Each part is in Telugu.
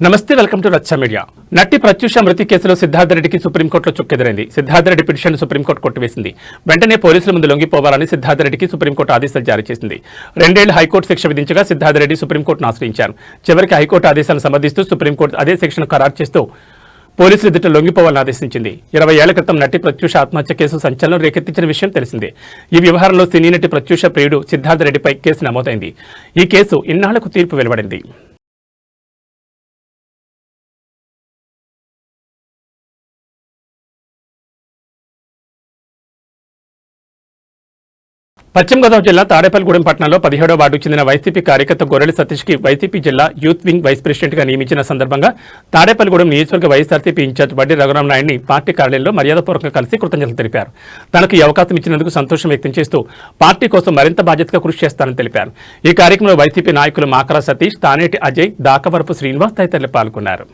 నమస్తే వెల్కమ్ టు రచ్చ మీడియా. నటి ప్రత్యూష మృతి కేసులో సిద్ధార్థ రెడ్డికి సుప్రీంకోర్టులో చుక్కెదురైంది. సిద్ధార్థ రెడ్డి పిటిషన్ సుప్రీంకోర్టు కొట్టివేసింది. వెంటనే పోలీసుల ముందు లొంగిపోవాలని సిద్ధార్థ రెడ్డికి సుప్రీంకోర్టు ఆదేశాలు జారీ చేసింది. 2 ఏళ్ల హైకోర్టు శిక్ష విధించగా సిద్ధార్థ రెడ్డి సుప్రీంకోర్టును ఆశ్రయించారు. చివరికి హైకోర్టు ఆదేశాలను సమర్థిస్తూ సుప్రీంకోర్టు అదే శిక్షను ఖరారు చేస్తూ పోలీసులు ఎదుట లొంగిపోవాలని ఆదేశించింది. 20 ఏళ్ల క్రితం నటి ప్రత్యూష ఆత్మహత్య కేసు సంచలనం రేకెత్తించిన విషయం తెలిసిందే. ఈ వ్యవహారంలో సినీ నటి ప్రత్యూష ప్రియుడు సిద్ధార్థ రెడ్డిపై కేసు నమోదైంది. ఈ కేసు ఇన్నాళ్లకు తీర్పు వెలువడింది. పశ్చిమ గోదావరి జిల్లా తాడేపల్లిగూడెం పట్టణంలో 17వ వార్డుకు చెందిన వైసీపీ కార్యకర్త గొర్రెల సతీష్కి వైసీపీ జిల్లా యూత్ వింగ్ వైస్ ప్రెసిడెంట్గా నియమించిన సందర్భంగా తాడేపల్లిగూడెం నియోజకవర్గ వైఎస్ఆర్సీపీ ఇన్ఛార్జ్ బడ్డి రఘురామ నాయుడిని పార్టీ కార్యాలయంలో మర్యాదపూర్వకంగా కలిసి కృతజ్ఞతలు తెలిపారు. తనకు ఈ అవకాశం ఇచ్చినందుకు సంతోషం వ్యక్తం చేస్తూ పార్టీ కోసం మరింత బాధ్యతగా కృషి చేస్తానని తెలిపారు. ఈ కార్యక్రమంలో వైసీపీ నాయకులు మాకరా సతీష్, తానేటి అజయ్, దాకవరపు శ్రీనివాస్ తదితరులు పాల్గొన్నారు.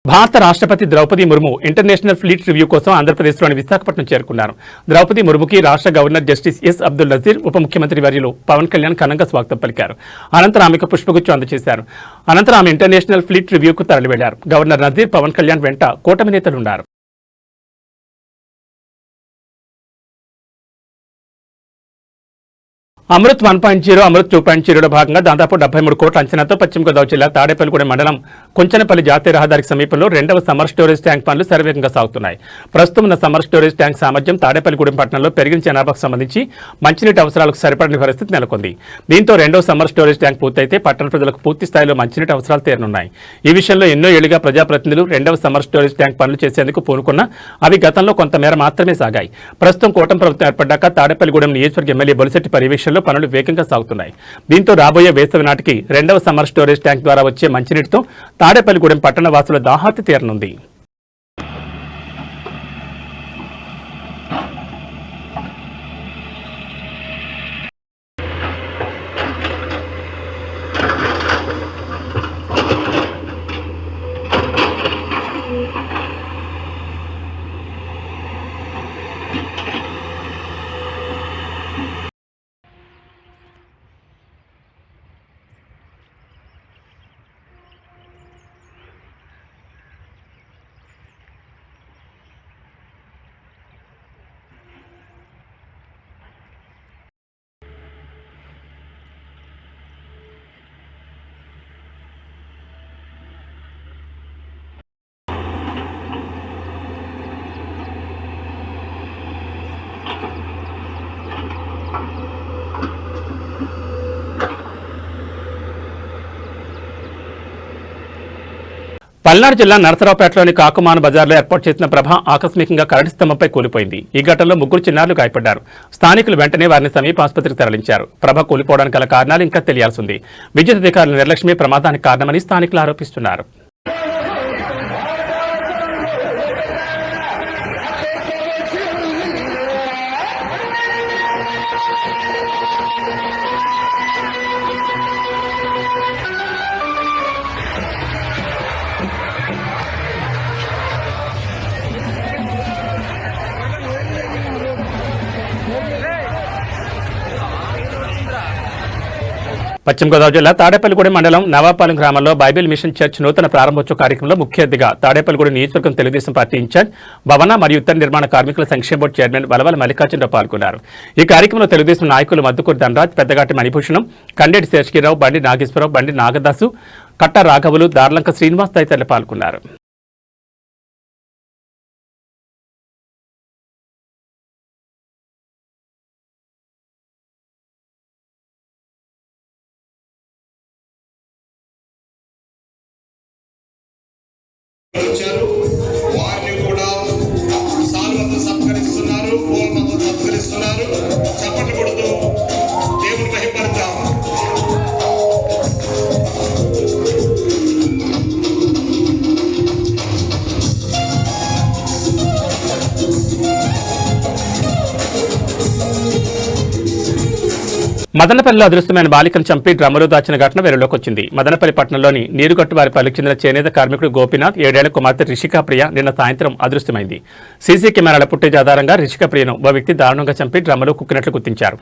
భారత రాష్ట్రపతి Droupadi Murmu international fleet review కోసం ఆంధ్రప్రదేశ్లోని విశాఖపట్నం చేరుకున్నారు. ద్రౌపది ముర్ముకి రాష్ట్ర governor justice S Abdul Nazeer, ఉప ముఖ్యమంత్రి వర్యులు పవన్ కళ్యాణ్ ఘనంగా స్వాగతం పలికారు. అనంతరం ఆమెకు పుష్పగుచ్చం అందజేశారు. అనంతరం ఆమె ఇంటర్నేషనల్ ఫ్లీట్ రివ్యూకు తరలి వెళ్లారు. గవర్నర్ నజీర్, పవన్ కళ్యాణ్ వెంట కూటమి నేతలున్నారు. అమృత్ 1.0, అమృత్ 2.0లో భాగంగా దాదాపు 73 కోట్ల అంచనాతో పశ్చిమ గోదావరి జిల్లా తాడేపల్లిగూడెం మండలం కుంచనపల్లి జాతీయ రహదారికి సమీపంలో 2వ సమ్మర్ స్టోరేజ్ ట్యాంక్ పనులు శరవేగంగా సాగుతున్నాయి. ప్రస్తుతం ఉన్న సమ్మర్ స్టోరేజ్ ట్యాంక్ సామర్థ్యం తాడేపల్లిగూడెం పట్టణంలో పెరిగిన జనాభాకు సంబంధించి మంచినీటి అవసరాలకు సరిపడని పరిస్థితి నెలకొంది. దీంతో 2వ సమ్మర్ స్టోరేజ్ ట్యాంక్ పూర్తయితే పట్టణ ప్రజలకు పూర్తి స్థాయిలో మంచినీటి అవసరాలు తీరనున్నాయి. ఈ విషయంలో ఎన్నో ఏళ్లుగా ప్రజాప్రతినిధులు 2వ సమ్మర్ స్టోరేజ్ ట్యాంక్ పనులు చేసేందుకు పూనుకున్నా అవి గతంలో కొంతమేర మాత్రమే సాగాయి. ప్రస్తుతం కూటమి ప్రభుత్వం ఏర్పడ్డాక తాడేపల్లిగూడెం నియోజకవర్గ ఎమ్మెల్యే బొలిశెట్టి పర్యవేక్షణలో పనులు వేగంగా సాగుతున్నాయి. దీంతో రాబోయే వేసవి నాటికి 2వ సమ్మర్ స్టోరేజ్ ట్యాంక్ ద్వారా వచ్చే మంచినీటితో తాడేపల్లిగూడెం పట్టణ వాసుల దాహార్తి తీరనుంది. పల్నాడు జిల్లా నరసరావుపేటలోని కాకుమాను బజార్లో ఏర్పాటు చేసిన ప్రభ ఆకస్మికంగా కరెంటు స్తంభంపై కూలిపోయింది. ఈ ఘటనలో 3 చిన్నారులు గాయపడ్డారు. స్థానికులు వెంటనే వారిని సమీప ఆసుపత్రికి తరలించారు. ప్రభ కూలిపోవడానికి గల కారణాలు ఇంకా తెలియాల్సి ఉంది. విద్యుత్ అధికారుల నిర్లక్ష్యమే ప్రమాదానికి కారణమని స్థానికులు ఆరోపిస్తున్నారు. పశ్చిమ గోదావరి జిల్లా తాడేపల్లిగూడెం మండలం నవాపాలెం గ్రామంలో బైబిల్ మిషన్ చర్చ్ నూతన ప్రారంభోత్సవ కార్యక్రమంలో ముఖ్య అతిథిగా తాడేపల్లిగూడెం నియోజకవర్గం తెలుగుదేశం పార్టీ ఇన్ఛార్జ్, భవన మరియు ఇతర నిర్మాణ కార్మికుల సంక్షేమ బోర్డు చైర్మన్ వలవల మల్లికార్జునరావు పాల్గొన్నారు. ఈ కార్యక్రమంలో తెలుగుదేశం నాయకులు మద్దుకూరు ధనరాజ్, పెద్దగాటి మణిభూషణం, కండేటి శేషగిరిరావు, బండి నాగేశ్వరరావు, బండి నాగదాసు, కట్ట రాఘవులు, దార్లంక శ్రీనివాస్ తదితరులు పాల్గొన్నారు. వచ్చారు, వారిని కూడా సాల్వతో సత్కరిస్తున్నారు, పూలతో సత్కరిస్తున్నారు. చప్పట్లు కొడుతూ దేవుని మహిమపడతాం. మదనపల్లిలో అదృష్టమైన బాలికను చంపి డ్రమ్ములో దాచిన ఘటన వెలుగులోకి వచ్చింది. మదనపల్లి పట్టణంలోని నీరుగట్టువారిపల్లికి చెందిన చేనేత కార్మికుడు గోపీనాథ్ 7 ఏళ్ల కుమార్తె రిషికా ప్రియ నిన్న సాయంత్రం అదృష్టమైంది. సీసీ కెమెరాల ఫుటేజ్ ఆధారంగా రిషికా ప్రియను ఓ వ్యక్తి దారుణంగా చంపి డ్రమ్ములో కుక్కినట్లు గుర్తించారు.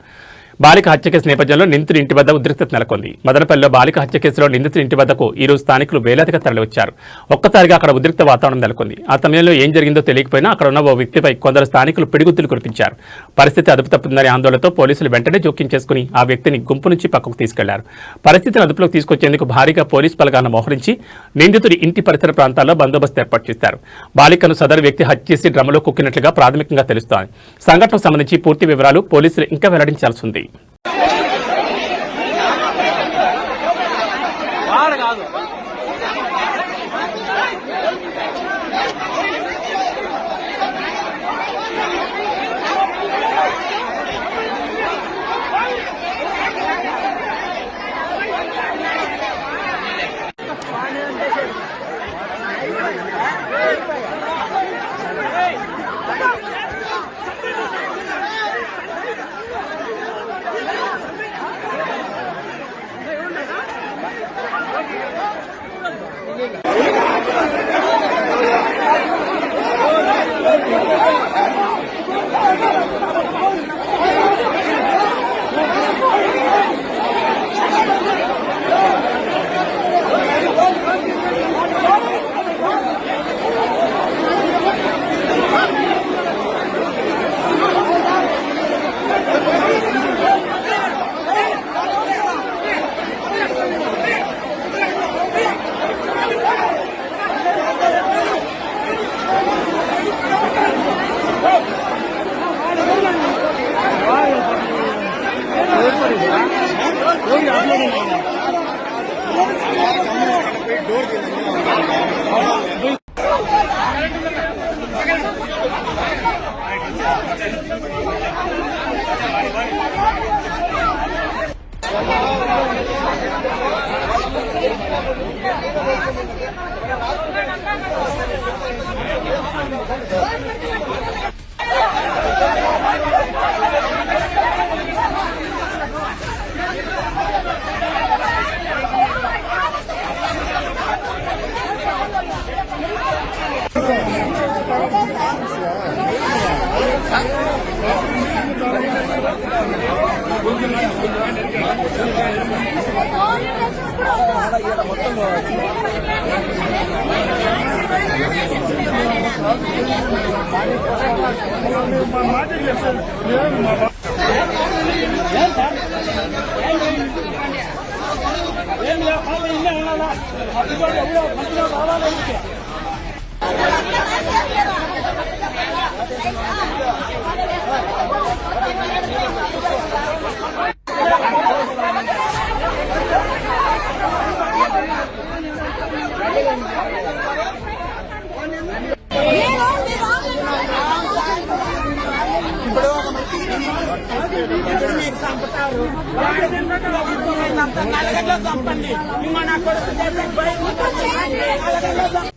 బాలిక హత్య కేసు నేపథ్యంలో నిందితుడి ఇంటి వద్ద ఉద్రిక్తత నెలకొంది. మదనపల్లిలో బాలిక హత్య కేసులో నిందితుడి ఇంటి వద్దకు ఈ రోజు స్థానికులు వేలాదిగా తరలివచ్చారు. ఒక్కసారిగా అక్కడ ఉద్రిక్త వాతావరణం నెలకొంది. ఆ సమయంలో ఏం జరిగిందో తెలియకపోయినా అక్కడ ఉన్న ఓ వ్యక్తిపై కొందరు స్థానికులు పిడిగుద్దులు కురిపించారు. పరిస్థితి అదుపు తప్పుతుందని ఆందోళనతో పోలీసులు వెంటనే జోక్యం చేసుకుని ఆ వ్యక్తిని గుంపు నుంచి పక్కకు తీసుకెళ్లారు. పరిస్థితిని అదుపులోకి తీసుకొచ్చేందుకు భారీగా పోలీసు బలగాలను మోహరించి నిందితుడి ఇంటి పరిసర ప్రాంతాల్లో బందోబస్తు ఏర్పాటు చేశారు. బాలికను సదరు వ్యక్తి హత్య చేసి డ్రమ్ములో కుక్కినట్లుగా ప్రాథమికంగా తెలుస్తోంది. సంఘటనకు సంబంధించి పూర్తి వివరాలు పోలీసులు ఇంకా వెల్లడించాల్సి ఉంది.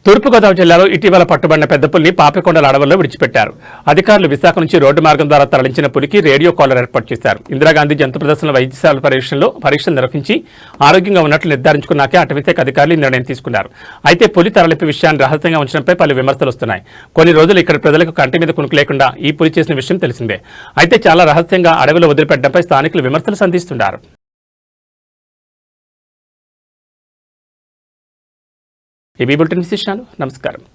తూర్పుగోదావరి జిల్లాలో ఇటీవల పట్టుబడిన పెద్ద పులిని పాపికొండల అడవుల్లో విడిచిపెట్టారు. అధికారులు విశాఖ నుంచి రోడ్డు మార్గం ద్వారా తరలించిన పులికి రేడియో కాలర్ ఏర్పాటు చేశారు. ఇందిరాగాంధీ జంతు ప్రదర్శన వైద్యశాల పరీక్షలు నిర్వహించి ఆరోగ్యంగా ఉన్నట్లు నిర్ధారించుకున్నాకే అటవీశాఖ అధికారులు ఈ నిర్ణయం తీసుకున్నారు. అయితే పులి తరలింపు విషయాన్ని రహస్యంగా ఉంచడంపై పలు విమర్శలు వస్తున్నాయి. కొన్ని రోజులు ఇక్కడ ప్రజలకు కంటి మీద కునుకు లేకుండా ఈ పులి చేసిన విషయం తెలిసిందే. అయితే చాలా రహస్యంగా అడవిలో వదిలిపెట్టడంపై స్థానికులు విమర్శలు సంధిస్తున్నారు. ఏబీ బులెటిన్ విశేషాలు. నమస్కారం.